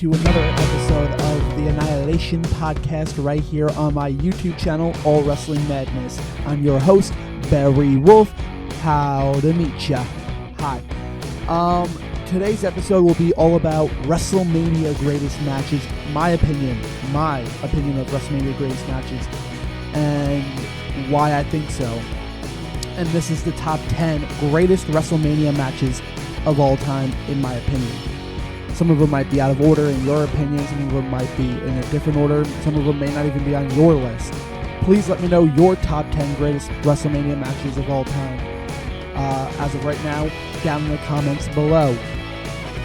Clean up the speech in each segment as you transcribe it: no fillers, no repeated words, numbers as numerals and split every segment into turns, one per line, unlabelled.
to another episode of the Annihilation Podcast right here on my YouTube channel, All Wrestling Madness. I'm your host, Barry Wolf. How to meet ya. Hi. Today's episode will be all about WrestleMania greatest matches, my opinion of WrestleMania greatest matches, and why I think so. And this is the top 10 greatest WrestleMania matches of all time, in my opinion. Some of them might be out of order in your opinion, some of them might be in a different order, some of them may not even be on your list. Please let me know your top 10 greatest WrestleMania matches of all time, as of right now, down in the comments below.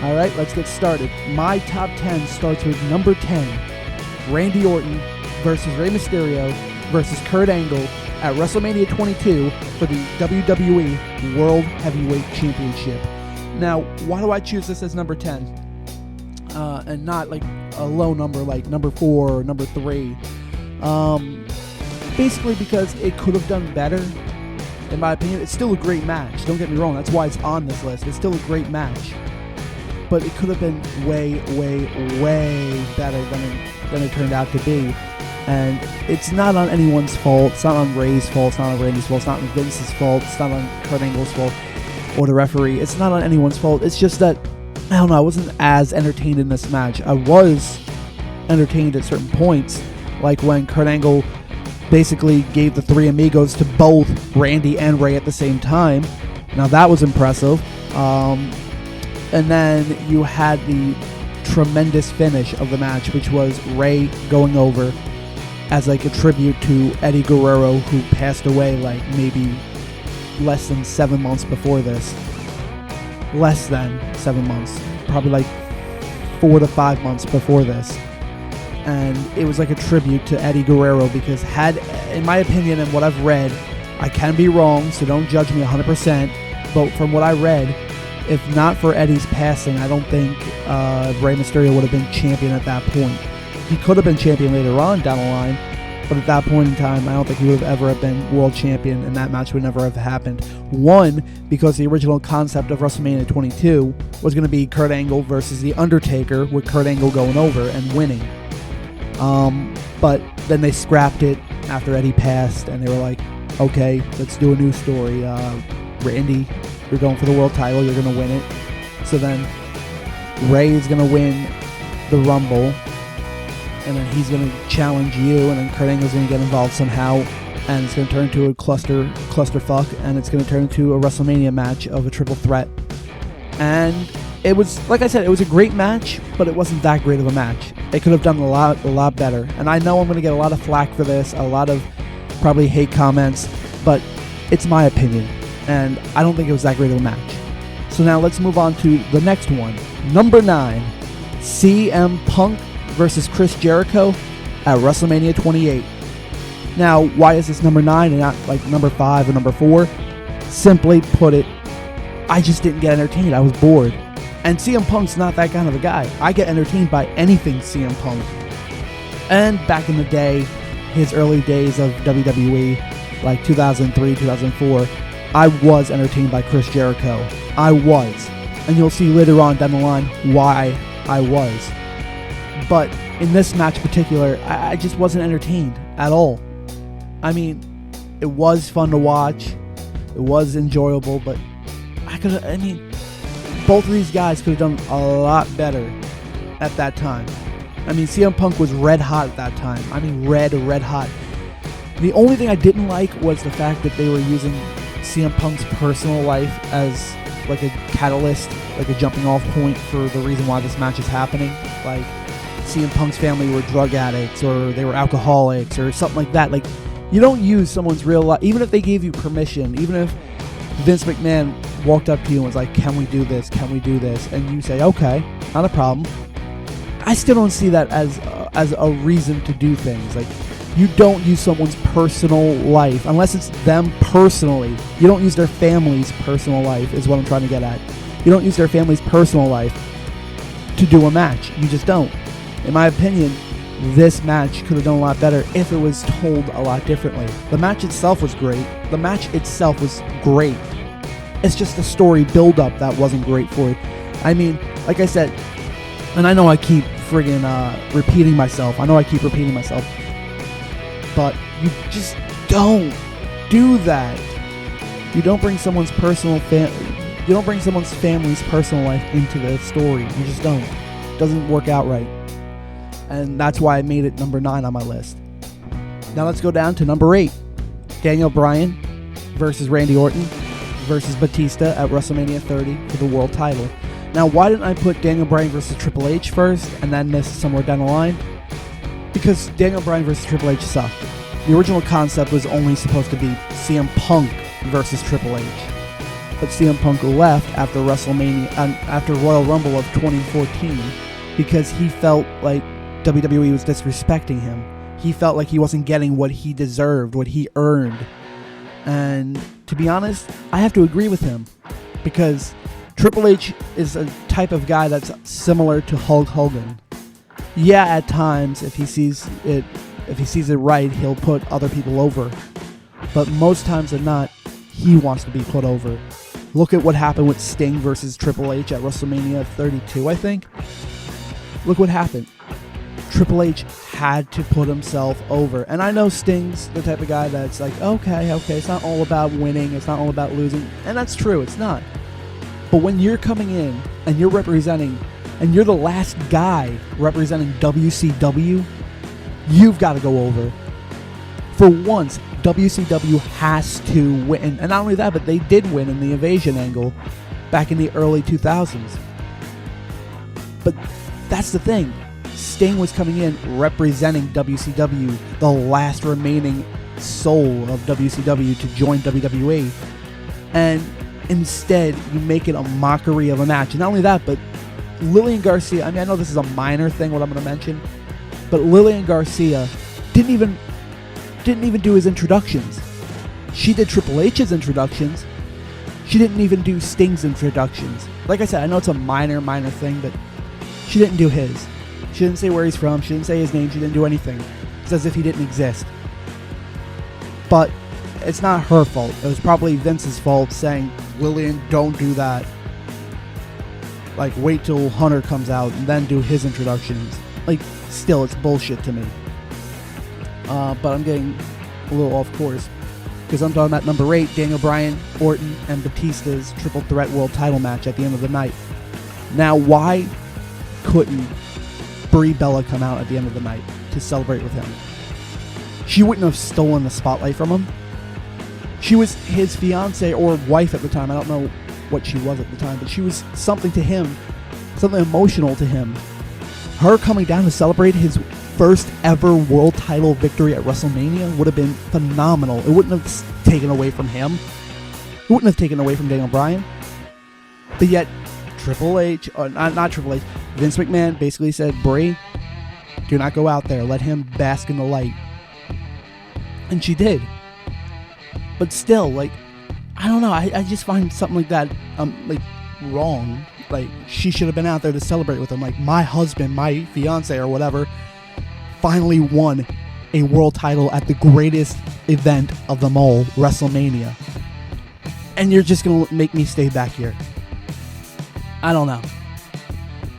Alright, let's get started. My top 10 starts with number 10, Randy Orton versus Rey Mysterio versus Kurt Angle at WrestleMania 22 for the WWE World Heavyweight Championship. Now, why do I choose this as number 10? And not like a low number like number 4 or number 3. Basically because it could have done better, in my opinion. It's still a great match, don't get me wrong, that's why it's on this list. It's still a great match, but it could have been way better than it turned out to be. And it's not on anyone's fault. It's not on Ray's fault, it's not on Randy's fault, it's not on Vince's fault, it's not on Kurt Angle's fault or the referee. It's not on anyone's fault. It's just that, I don't know, I wasn't as entertained in this match. I was entertained at certain points, like when Kurt Angle basically gave the Three Amigos to both Randy and Ray at the same time. Now that was impressive. And then you had the tremendous finish of the match, which was Ray going over as like a tribute to Eddie Guerrero, who passed away like maybe less than 7 months before this. Less than 7 months, probably like 4 to 5 months before this. And it was like a tribute to Eddie Guerrero, because in my opinion and what I've read, I can be wrong, so don't judge me 100%, but from what I read, if not for Eddie's passing, I don't think Rey Mysterio would have been champion at that point. He could have been champion later on down the line, but at that point in time, I don't think he would have ever have been world champion, and that match would never have happened. One, because the original concept of WrestleMania 22 was going to be Kurt Angle versus The Undertaker, with Kurt Angle going over and winning. But then they scrapped it after Eddie passed, and they were like, okay, let's do a new story. Randy, you're going for the world title, you're going to win it. So then Ray is going to win the Rumble, and then he's going to challenge you, and then Kurt Angle's going to get involved somehow, and it's going to turn into a clusterfuck, and it's going to turn into a WrestleMania match of a triple threat. And it was, like I said, it was a great match, but it wasn't that great of a match. It could have done a lot better. And I know I'm going to get a lot of flack for this, a lot of probably hate comments, but it's my opinion, and I don't think it was that great of a match. So now let's move on to the next one. Number 9, CM Punk versus Chris Jericho at WrestleMania 28. Now, why is this number 9 and not like number 5 or number 4? Simply put it, I just didn't get entertained. I was bored. And CM Punk's not that kind of a guy. I get entertained by anything CM Punk. And back in the day, his early days of WWE, like 2003, 2004, I was entertained by Chris Jericho. I was. And you'll see later on down the line why I was. But in this match in particular, I just wasn't entertained at all. I mean, it was fun to watch. It was enjoyable, but both of these guys could have done a lot better at that time. I mean, CM Punk was red hot at that time. I mean, red hot. The only thing I didn't like was the fact that they were using CM Punk's personal life as like a catalyst, like a jumping off point for the reason why this match is happening. Like, CM Punk's family were drug addicts, or they were alcoholics, or something like that. Like, you don't use someone's real life, even if they gave you permission, even if Vince McMahon walked up to you and was like, can we do this, and you say, okay, not a problem. I still don't see that as a reason to do things. Like, you don't use someone's personal life, unless it's them personally. You don't use their family's personal life, is what I'm trying to get at. You don't use their family's personal life to do a match. You just don't. In my opinion, this match could have done a lot better if it was told a lot differently. The match itself was great. It's just the story build-up that wasn't great for it. I mean, like I said, and I know I keep friggin' repeating myself. I know I keep repeating myself. But you just don't do that. You don't bring someone's you don't bring someone's family's personal life into the story. You just don't. It doesn't work out right. And that's why I made it number 9 on my list. Now let's go down to number 8. Daniel Bryan versus Randy Orton versus Batista at WrestleMania 30 for the world title. Now, why didn't I put Daniel Bryan versus Triple H first and then miss somewhere down the line? Because Daniel Bryan versus Triple H sucked. The original concept was only supposed to be CM Punk versus Triple H. But CM Punk left after WrestleMania, after Royal Rumble of 2014, because he felt like WWE was disrespecting him. He felt like he wasn't getting what he deserved, what he earned. And to be honest, I have to agree with him, because Triple H is a type of guy that's similar to Hulk Hogan. Yeah, at times, if he sees it right, he'll put other people over. But most times than not, he wants to be put over. Look at what happened with Sting versus Triple H at WrestleMania 32, I think. Look what happened. Triple H had to put himself over. And I know Sting's the type of guy that's like, okay, it's not all about winning, it's not all about losing. And that's true, it's not. But when you're coming in and you're representing, and you're the last guy representing WCW, you've got to go over. For once, WCW has to win. And not only that, but they did win in the Invasion angle back in the early 2000s. But that's the thing. Sting was coming in representing WCW, the last remaining soul of WCW to join WWE. And instead, you make it a mockery of a match. And not only that, but Lillian Garcia, I mean, I know this is a minor thing, what I'm going to mention, but Lillian Garcia didn't even do his introductions. She did Triple H's introductions. She didn't even do Sting's introductions. Like I said, I know it's a minor thing, but she didn't do his. She didn't say where he's from. She didn't say his name. She didn't do anything. It's as if he didn't exist. But it's not her fault. It was probably Vince's fault, saying, Lillian, don't do that. Like, wait till Hunter comes out and then do his introductions. Like, still, it's bullshit to me. But I'm getting a little off course, because I'm talking about number 8, Daniel Bryan, Orton, and Batista's Triple Threat World Title match at the end of the night. Now, why couldn't Brie Bella come out at the end of the night to celebrate with him? She wouldn't have stolen the spotlight from him. She was his fiance or wife at the time. I don't know what she was at the time, but she was something to him, something emotional to him. Her coming down to celebrate his first ever world title victory at WrestleMania would have been phenomenal. It wouldn't have taken away from him. It wouldn't have taken away from Daniel Bryan. But yet, Triple H, or not Triple H, Vince McMahon basically said, Brie, do not go out there. Let him bask in the light. And she did. But still, like, I don't know. I just find something like that, like, wrong. Like, she should have been out there to celebrate with him. Like, my husband, my fiance, or whatever, finally won a world title at the greatest event of them all, WrestleMania. And you're just going to make me stay back here. I don't know.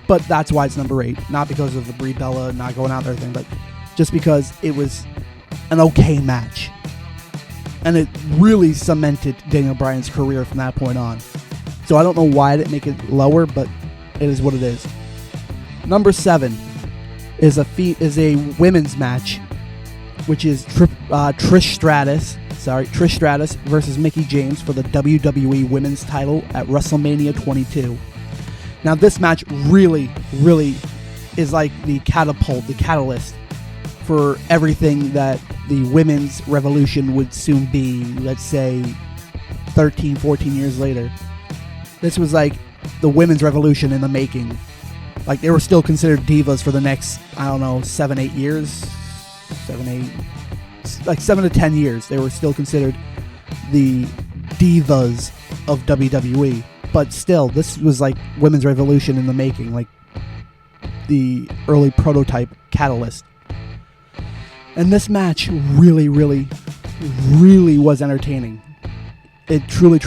But that's why it's number 8. Not because of the Brie Bella not going out there thing, but just because it was an okay match. And it really cemented Daniel Bryan's career from that point on. So I don't know why I didn't make it lower, but it is what it is. Number 7 is a women's match, which is Trish Stratus versus Mickie James for the WWE Women's title at WrestleMania 22. Now this match really is like the catalyst for everything that the women's revolution would soon be, let's say 13, 14 years later. This was like the women's revolution in the making. Like, they were still considered divas for the next, 7, 8 years. 7 to 10 years. They were still considered the divas of WWE. But still, this was like women's revolution in the making. Like, the early prototype catalyst. And this match really was entertaining. It truly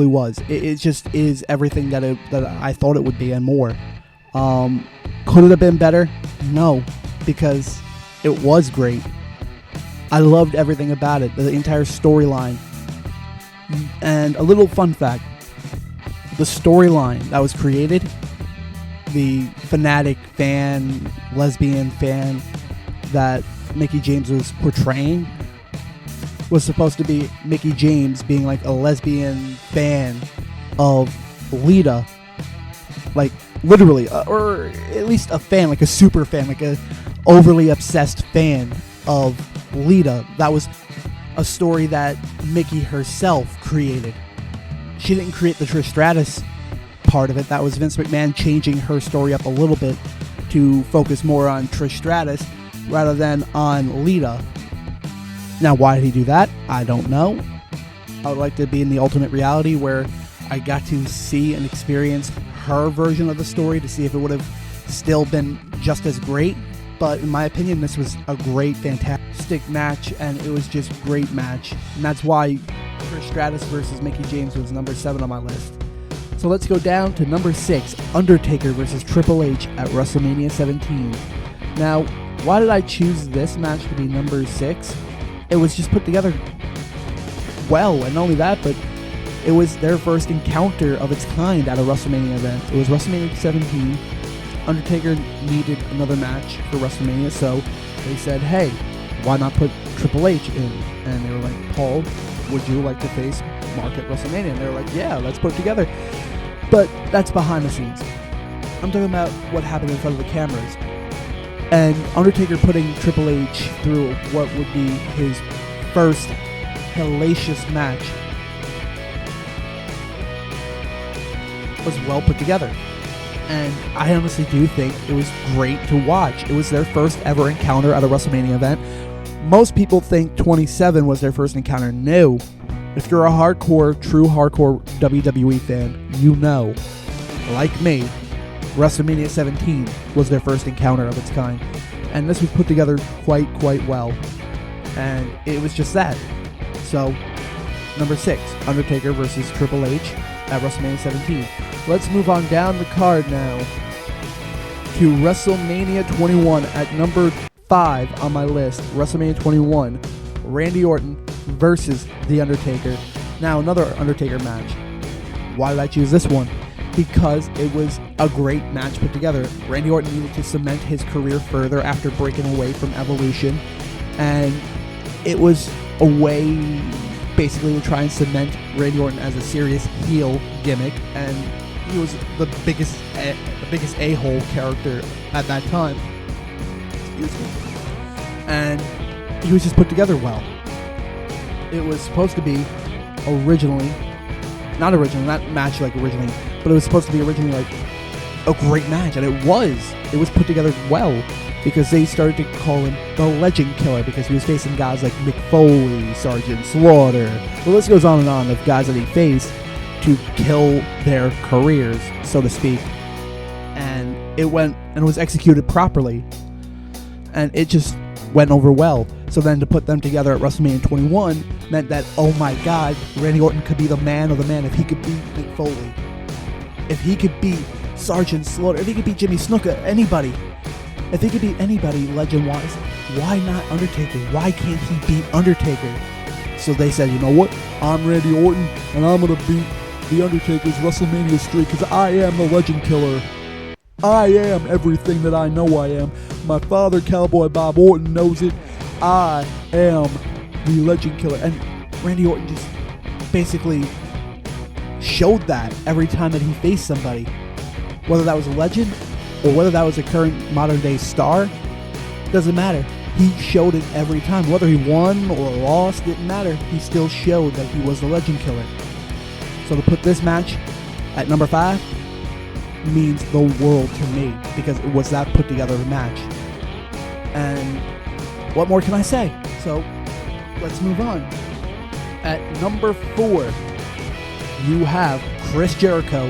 was. It just is everything that I thought it would be and more. Could it have been better? No, because it was great. I loved everything about it, the entire storyline. And a little fun fact, the storyline that was created, the fanatic fan, lesbian fan that Mickie James was portraying, was supposed to be Mickie James being like a lesbian fan of Lita. Like, literally, or at least a fan, like a super fan, like a overly obsessed fan of Lita. That was a story that Mickie herself created. She didn't create the Trish Stratus part of it. That was Vince McMahon changing her story up a little bit to focus more on Trish Stratus rather than on Lita. Now, why did he do that? I don't know. I would like to be in the ultimate reality where I got to see and experience her version of the story to see if it would have still been just as great. But in my opinion, this was a great, fantastic match, and it was just a great match. And that's why Trish Stratus versus Mickie James was number 7 on my list. So let's go down to number 6, Undertaker versus Triple H at WrestleMania 17. Now, why did I choose this match to be number 6? It was just put together well, and not only that, but it was their first encounter of its kind at a WrestleMania event. It was WrestleMania 17. Undertaker needed another match for WrestleMania, so they said, hey, why not put Triple H in? And they were like, Paul, would you like to face Mark at WrestleMania? And they were like, yeah, let's put it together. But that's behind the scenes. I'm talking about what happened in front of the cameras. And Undertaker putting Triple H through what would be his first hellacious match was well put together. And I honestly do think it was great to watch. It was their first ever encounter at a WrestleMania event. Most people think 27 was their first encounter. No. If you're a true hardcore WWE fan, you know, like me, WrestleMania 17 was their first encounter of its kind. And this was put together quite well. And it was just that. So, number 6, Undertaker versus Triple H at WrestleMania 17. Let's move on down the card now to WrestleMania 21 at number 5 on my list. WrestleMania 21, Randy Orton versus The Undertaker. Now, another Undertaker match. Why did I choose this one? Because it was a great match put together. Randy Orton needed to cement his career further after breaking away from Evolution, and it was a way basically to try and cement Randy Orton as a serious heel gimmick, and he was the biggest a-hole character at that time. Excuse me. And he was just put together well. It was supposed to be not originally, but it was supposed to be originally like a great match, and it was put together well, because they started to call him the Legend Killer because he was facing guys like Mick Foley, Sergeant Slaughter. The list goes on and on of guys that he faced to kill their careers, so to speak. And it went and was executed properly, and it just went over well. So then to put them together at WrestleMania 21 meant that, oh my God, Randy Orton could be the man of the man if he could beat Mick Foley, if he could beat Sergeant Slaughter, if he could beat Jimmy Snuka, anybody. If he could beat anybody legend-wise, why not Undertaker? Why can't he beat Undertaker? So they said, you know what? I'm Randy Orton, and I'm going to beat The Undertaker's WrestleMania streak because I am the Legend Killer. I am everything that I know I am. My father, Cowboy Bob Orton, knows it. I am the Legend Killer. And Randy Orton just basically showed that every time that he faced somebody. Whether that was a legend or whether that was a current modern-day star, doesn't matter. He showed it every time. Whether he won or lost, didn't matter. He still showed that he was the Legend Killer. So to put this match at number 5 means the world to me, because it was that put together match. And what more can I say? So let's move on. At number 4, you have Chris Jericho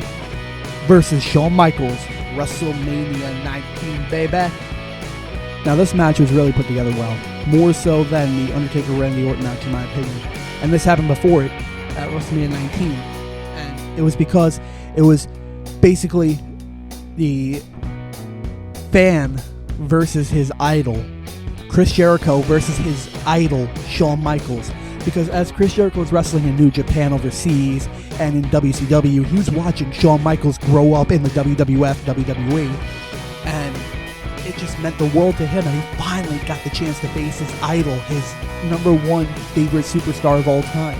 versus Shawn Michaels, WrestleMania 19, baby. Now this match was really put together well, more so than the Undertaker Randy Orton match in my opinion. And this happened before it at WrestleMania 19. And it was because it was basically the fan versus his idol. Chris Jericho versus his idol, Shawn Michaels. Because as Chris Jericho was wrestling in New Japan overseas and in WCW, he was watching Shawn Michaels grow up in the WWF, WWE, and it just meant the world to him, and he finally got the chance to face his idol, his number one favorite superstar of all time,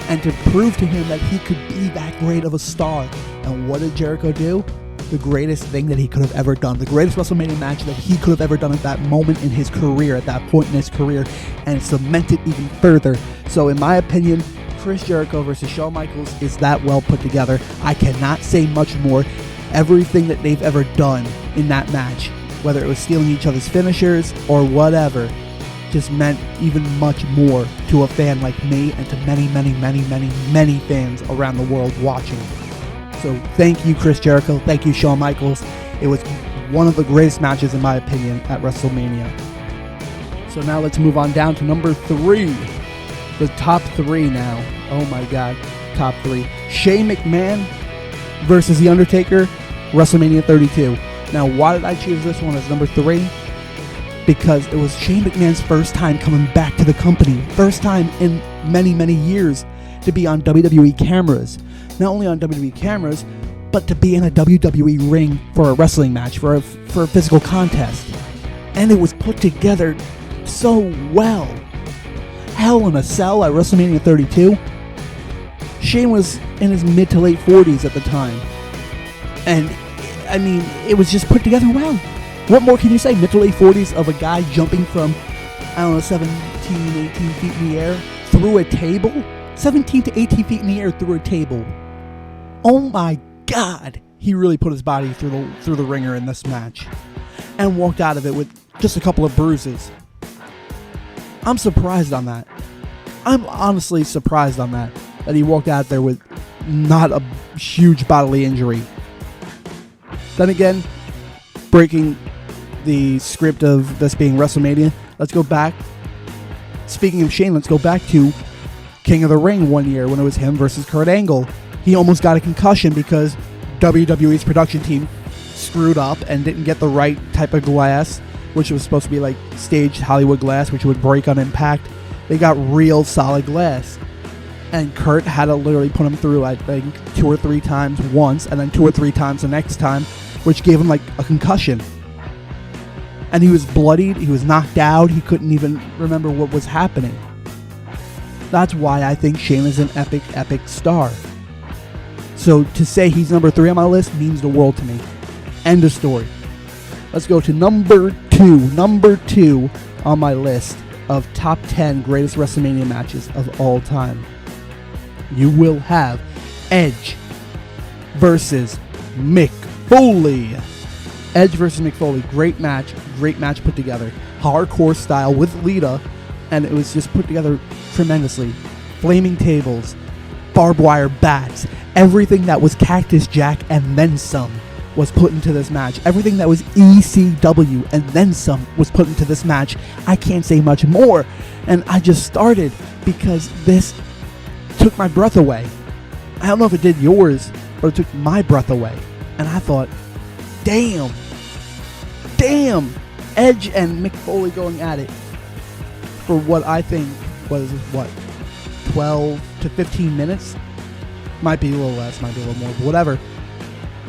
and to prove to him that he could be that great of a star. And what did Jericho do? The greatest thing that he could have ever done, the greatest WrestleMania match that he could have ever done at that moment in his career, at that point in his career, and cemented even further. So in my opinion, Chris Jericho versus Shawn Michaels is that well put together. I cannot say much more. Everything that they've ever done in that match, whether it was stealing each other's finishers or whatever, just meant even much more to a fan like me and to many, many, many, many, many fans around the world watching. So thank you, Chris Jericho. Thank you, Shawn Michaels. It was one of the greatest matches, in my opinion, at WrestleMania. So now let's move on down to number 3. The top 3 now. Oh my God. Top 3. Shane McMahon versus The Undertaker, WrestleMania 32. Now, why did I choose this one as number 3? Because it was Shane McMahon's first time coming back to the company. First time in many, many years to be on WWE cameras. Not only on WWE cameras, but to be in a WWE ring for a wrestling match, for a physical contest. And it was put together so well. Hell in a Cell at WrestleMania 32. Shane was in his mid to late 40s at the time. And, I mean, it was just put together well. What more can you say? Mid to late 40s of a guy jumping from, 17, 18 feet in the air through a table? 17 to 18 feet in the air through a table. Oh my God, he really put his body through the ringer in this match, and walked out of it with just a couple of bruises. I'm surprised on that. I'm honestly surprised on that he walked out there with not a huge bodily injury. Then again, breaking the script of this being WrestleMania, let's go back. Speaking of Shane, let's go back to King of the Ring one year when it was him versus Kurt Angle. He almost got a concussion because WWE's production team screwed up and didn't get the right type of glass, which was supposed to be like staged Hollywood glass, which would break on impact. They got real solid glass. And Kurt had to literally put him through, I think, 2 or 3 times once, and then 2 or 3 times the next time, which gave him like a concussion. And he was bloodied, he was knocked out, he couldn't even remember what was happening. That's why I think Shane is an epic, epic star. So to say he's number 3 on my list means the world to me. End of story. Let's go to number 2. Number 2 on my list of top 10 greatest WrestleMania matches of all time. You will have Edge versus Mick Foley. Edge versus Mick Foley. Great match put together. Hardcore style with Lita, and it was just put together tremendously. Flaming tables, barbed wire bats, everything that was Cactus Jack and then some was put into this match. Everything that was ECW and then some was put into this match. I can't say much more. And I just started because this took my breath away. I don't know if it did yours, but it took my breath away. And I thought, damn, Edge and Mick Foley going at it for what I think was, 12 to 15 minutes? Might be a little less, might be a little more, but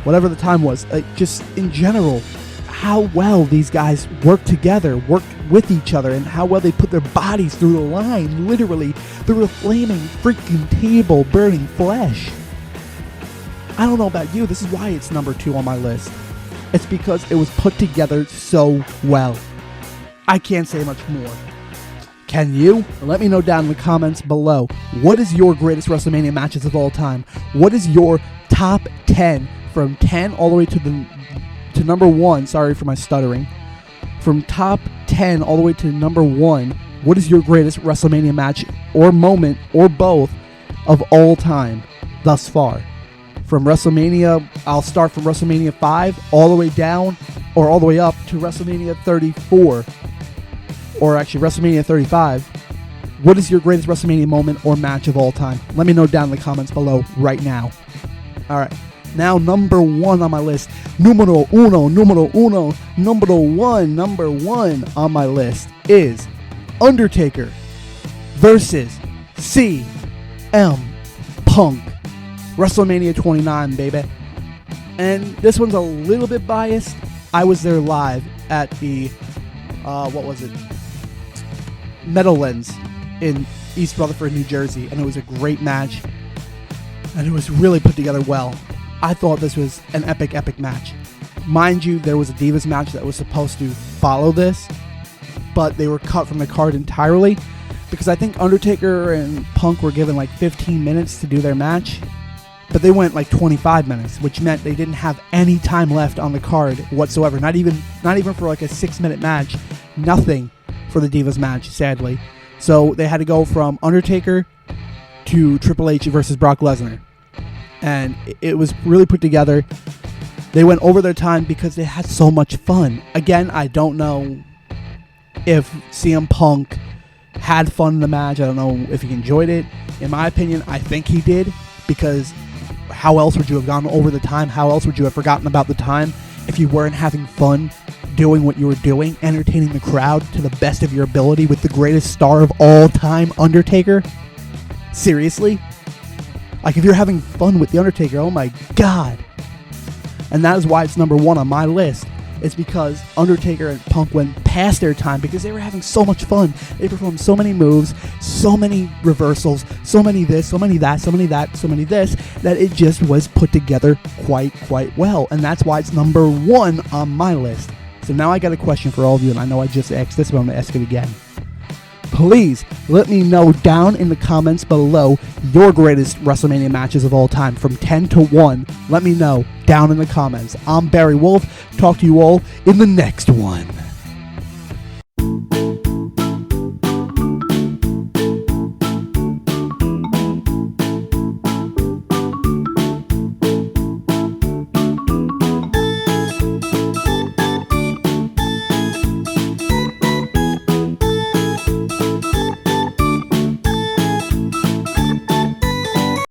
whatever the time was, just in general, how well these guys worked together, worked with each other, and how well they put their bodies through the line, literally through a flaming freaking table, burning flesh. I don't know about you, this is why it's number 2 on my list. It's because it was put together so well. I can't say much more. Can you? Let me know down in the comments below. What is your greatest WrestleMania matches of all time? What is your top 10 from 10 all the way to number 1? Sorry for my stuttering. From top 10 all the way to number 1, what is your greatest WrestleMania match or moment or both of all time thus far? From WrestleMania, I'll start from WrestleMania 5 all the way down or all the way up to WrestleMania 34. Or actually WrestleMania 35. What is your greatest WrestleMania moment or match of all time? Let me know down in the comments below right now. Alright, Now number one on my list, numero uno on my list is Undertaker versus CM Punk. WrestleMania 29, baby. And this one's a little bit biased. I was there live at the, Meadowlands in East Rutherford, New Jersey. And it was a great match. And it was really put together well. I thought this was an epic match. Mind you, there was a Divas match that was supposed to follow this, but they were cut from the card entirely because I think Undertaker and Punk were given like 15 minutes to do their match, but they went like 25 minutes, which meant they didn't have any time left on the card whatsoever. Not even for like a 6-minute match. Nothing for the Divas match, sadly. So they had to go from Undertaker to Triple H versus Brock Lesnar. And it was really put together. They went over their time because they had so much fun. Again, I don't know if CM Punk had fun in the match. I don't know if he enjoyed it. In my opinion, I think he did, because how else would you have gone over the time? How else would you have forgotten about the time if you weren't having fun doing what you were doing, entertaining the crowd to the best of your ability with the greatest star of all time, Undertaker? Seriously? Like, if you're having fun with The Undertaker, oh my God. And that is why it's number one on my list. It's because Undertaker and Punk went past their time because they were having so much fun. They performed so many moves, so many reversals, so many this, so many that, so many that, so many this, that it just was put together quite well. And that's why it's number one on my list. So now I got a question for all of you, and I know I just asked this, but I'm going to ask it again. Please let me know down in the comments below your greatest WrestleMania matches of all time from 10 to 1. Let me know down in the comments. I'm Barry Wolf. Talk to you all in the next one.